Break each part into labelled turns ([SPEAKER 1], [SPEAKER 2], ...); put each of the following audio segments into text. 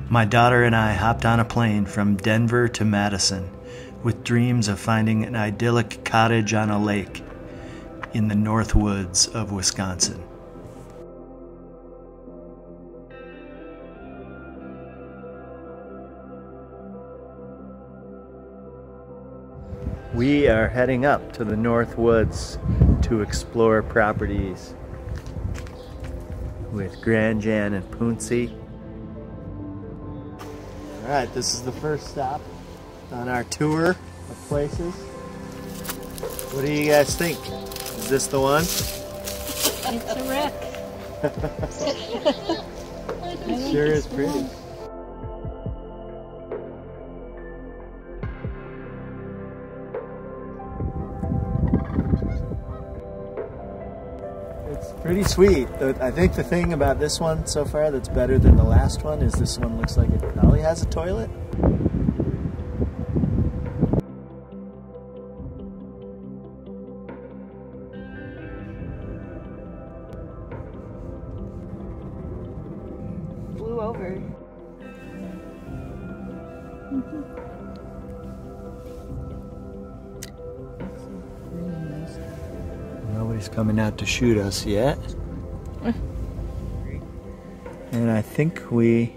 [SPEAKER 1] My daughter and I hopped on a plane from Denver to Madison with dreams of finding an idyllic cottage on a lake in the North Woods of Wisconsin. We are heading up to the North Woods to explore properties with Grand Jan and Poonsie. Alright, this is the first stop on our tour of places. What do you guys think? Is this the one?
[SPEAKER 2] It's a wreck.
[SPEAKER 1] It sure is pretty. It's pretty sweet. I think the thing about this one so far that's better than the last one is this one looks like it probably has a toilet.
[SPEAKER 2] Flew over.
[SPEAKER 1] Nobody's coming out to shoot us yet. And I think we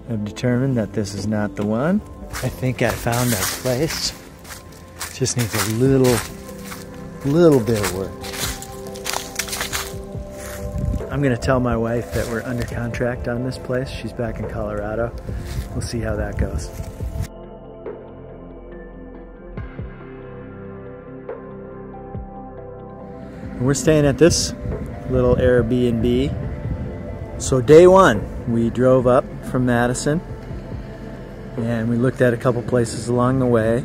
[SPEAKER 1] have determined that this is not the one. I think I found our place. Just needs a little bit of work. I'm gonna tell my wife that we're under contract on this place. She's back in Colorado. We'll see how that goes. We're staying at this little Airbnb. So day one, we drove up from Madison and we looked at a couple places along the way.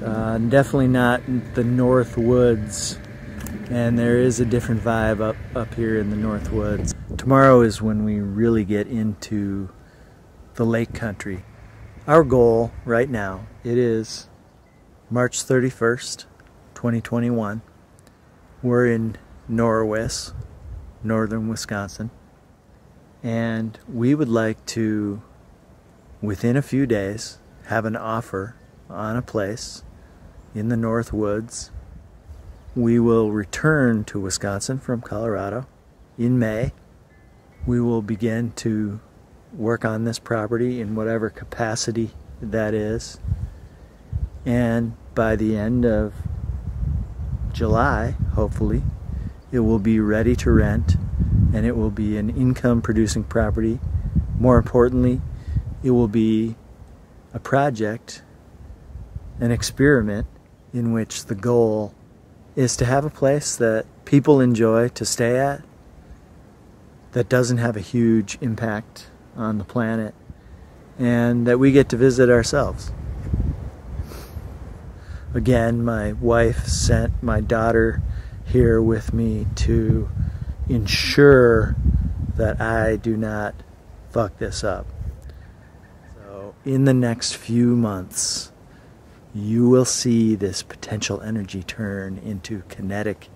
[SPEAKER 1] Definitely not the North Woods, and there is a different vibe up here in the North Woods. Tomorrow is when we really get into the lake country. Our goal right now, it is March 31st, 2021. We're in Norwis, northern Wisconsin, and we would like to, within a few days, have an offer on a place in the North Woods. We will return to Wisconsin from Colorado in May. We will begin to work on this property in whatever capacity that is, and by the end of July, hopefully, it will be ready to rent, and it will be an income producing property. More importantly, it will be a project, an experiment in which the goal is to have a place that people enjoy to stay at, that doesn't have a huge impact on the planet, and that we get to visit ourselves. Again, my wife sent my daughter here with me to ensure that I do not fuck this up. So in the next few months, you will see this potential energy turn into kinetic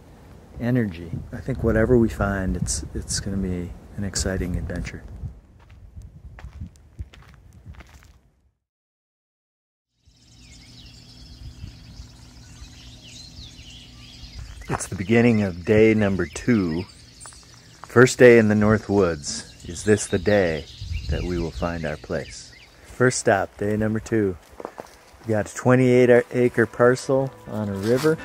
[SPEAKER 1] energy. I think whatever we find, it's going to be an exciting adventure. It's the beginning of day number 2. First day in the North Woods. Is this the day that we will find our place? First stop, day number 2. We got a 28-acre parcel on a river.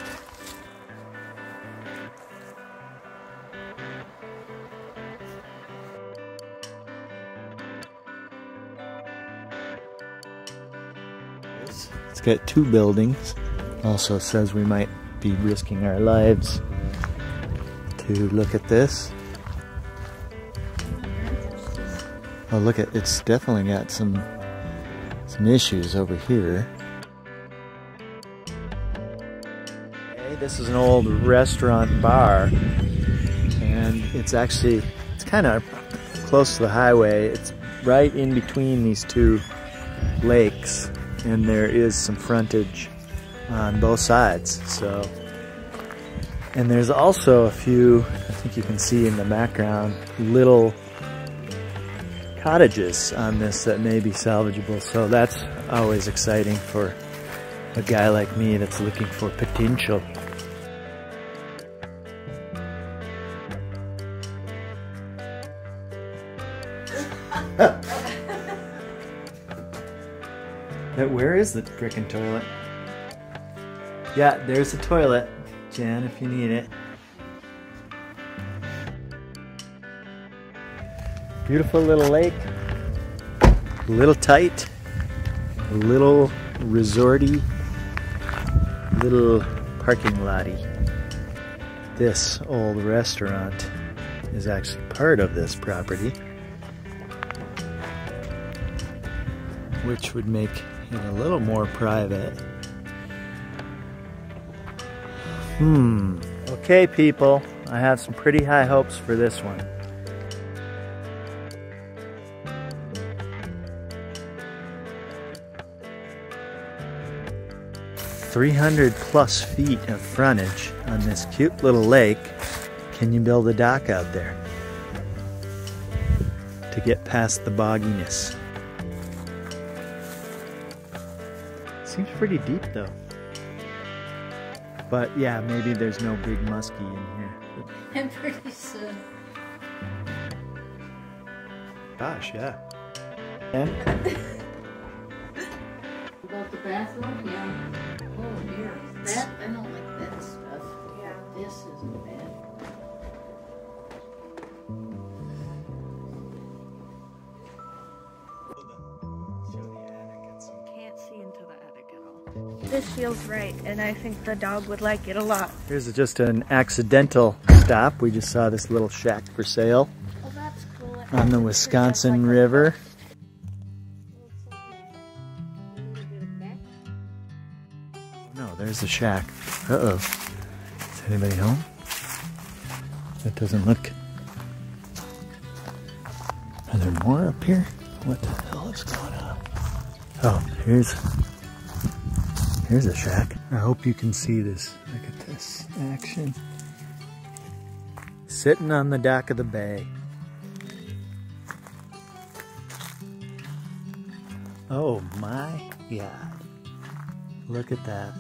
[SPEAKER 1] It's got 2 buildings. Also says we might be risking our lives to look at this. Oh, look at, it's definitely got some issues over here. Okay, this is an old restaurant bar, and it's kind of close to the highway. It's right in between these 2 lakes, and there is some frontage on both sides. So, and there's also a few, I think you can see in the background, little cottages on this that may be salvageable, so that's always exciting for a guy like me that's looking for potential. Where is the frickin' toilet? Yeah, there's the toilet, Jan, if you need it. Beautiful little lake. A little tight. A little resorty. Little parking lotty. This old restaurant is actually part of this property, which would make it a little more private. Okay, people, I have some pretty high hopes for this one. +300 feet of frontage on this cute little lake. Can you build a dock out there to get past the bogginess? Seems pretty deep though. But yeah, maybe there's no big muskie in here.
[SPEAKER 2] And pretty soon.
[SPEAKER 1] Gosh, yeah.
[SPEAKER 2] About the bathroom? Yeah. Oh dear. That, I don't like that stuff. Yeah. This isn't bad.
[SPEAKER 3] Can't see into the attic at all. This feels right, and I think the dog would like it a lot.
[SPEAKER 1] Here's just an accidental stop. We just saw this little shack for sale
[SPEAKER 3] Oh, that's cool.
[SPEAKER 1] on the Wisconsin River. No, there's the shack. Uh-oh. Is anybody home? That doesn't look... Are there more up here? What the hell is going on? Oh, here's a shack. I hope you can see this. Look at this action. Sitting on the dock of the bay. Oh my God. Look at that.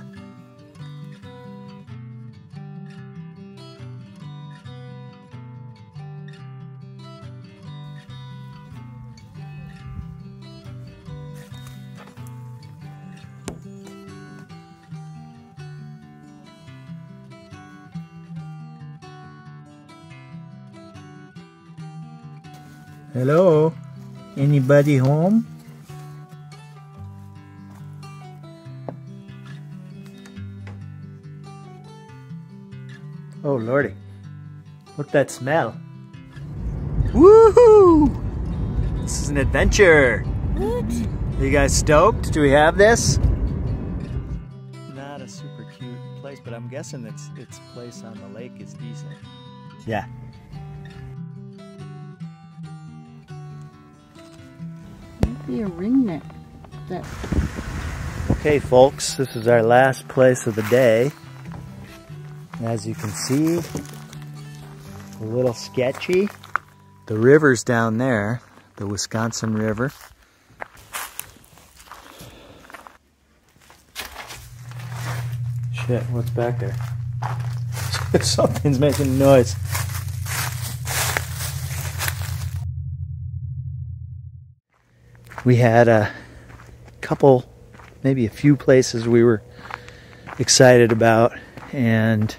[SPEAKER 1] Hello? Anybody home? Oh lordy. Look at that smell. Woohoo! This is an adventure.
[SPEAKER 3] What?
[SPEAKER 1] Are you guys stoked? Do we have this? Not a super cute place, but I'm guessing its place on the lake is decent. Yeah.
[SPEAKER 2] Maybe a ringneck. That.
[SPEAKER 1] Okay, folks, this is our last place of the day. As you can see, a little sketchy. The river's down there, the Wisconsin River. Shit, what's back there? Something's making noise. We had a couple, maybe a few places we were excited about, and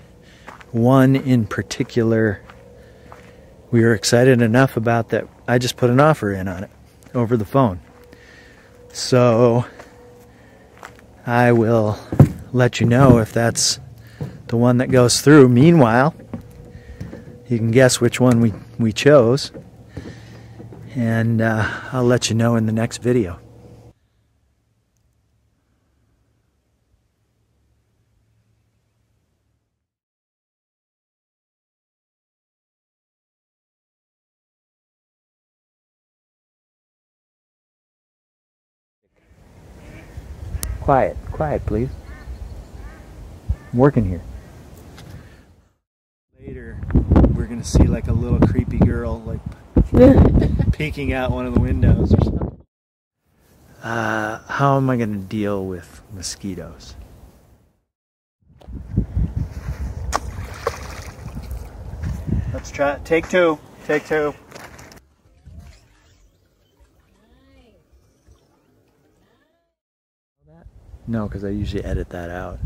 [SPEAKER 1] one in particular we were excited enough about that I just put an offer in on it over the phone. So I will let you know if that's the one that goes through. Meanwhile, you can guess which one we chose, and I'll let you know in the next video. Quiet, quiet, please. I'm working here. Later, we're gonna see like a little creepy girl, like peeking out one of the windows or something. How am I going to deal with mosquitoes? Let's try it. Take two. Take two. No, because I usually edit that out.